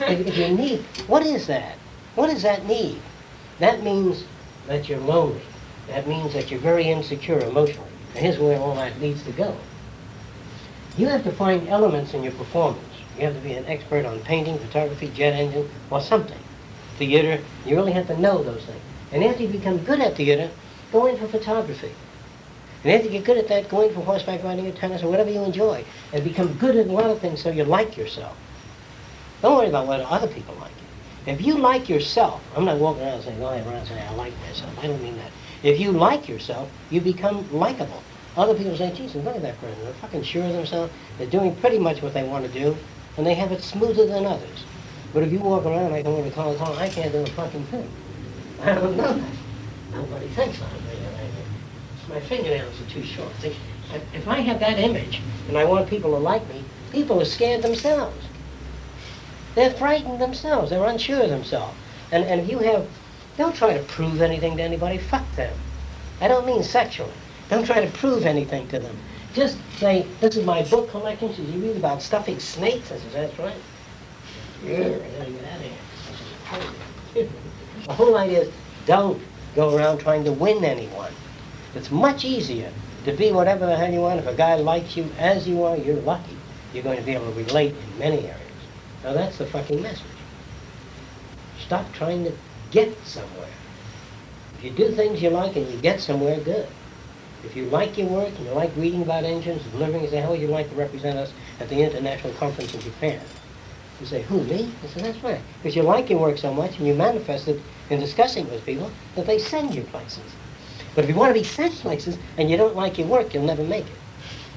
If you need, what is that? What does that need? That means that you're lonely. That means that you're very insecure emotionally. And here's where all that needs to go. You have to find elements in your performance. You have to be an expert on painting, photography, jet engine, or something. Theater, you really have to know those things. And after you become good at theater, go in for photography. And after you get good at that, go in for horseback riding or tennis or whatever you enjoy. And become good at a lot of things so you like yourself. Don't worry about whether other people like you. If you like yourself, I'm not walking around saying, going around saying, I like myself. I don't mean that. If you like yourself, you become likable. Other people say, Jesus, look at that person. They're fucking sure of themselves. They're doing pretty much what they want to do, and they have it smoother than others. But if you walk around like I'm going to call, I can't do a fucking thing. I don't know that. Nobody thinks I'm doing it. My fingernails are too short. See, if I have that image, and I want people to like me, people are scared themselves. They're frightened themselves. They're unsure of themselves. And if you have, don't try to prove anything to anybody. Fuck them. I don't mean sexually. Don't try to prove anything to them. Just say, this is my book collection. Should you read about stuffing snakes? I said, that's right. Yeah, I gotta get out of here. The whole idea is don't go around trying to win anyone. It's much easier to be whatever the hell you want. If a guy likes you as you are, you're lucky. You're going to be able to relate in many areas. Now that's the fucking message. Stop trying to get somewhere. If you do things you like and you get somewhere, good. If you like your work and you like reading about engines, delivering, you say, how would you like to represent us at the international conference in Japan? You say, who, me? I said, that's right. Because you like your work so much and you manifest it in discussing with people that they send you places. But if you want to be sent places and you don't like your work, you'll never make it.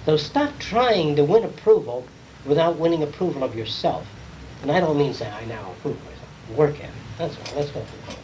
So stop trying to win approval without winning approval of yourself. And I don't mean say, I now approve myself. Work at it. That's all. Let's go for it.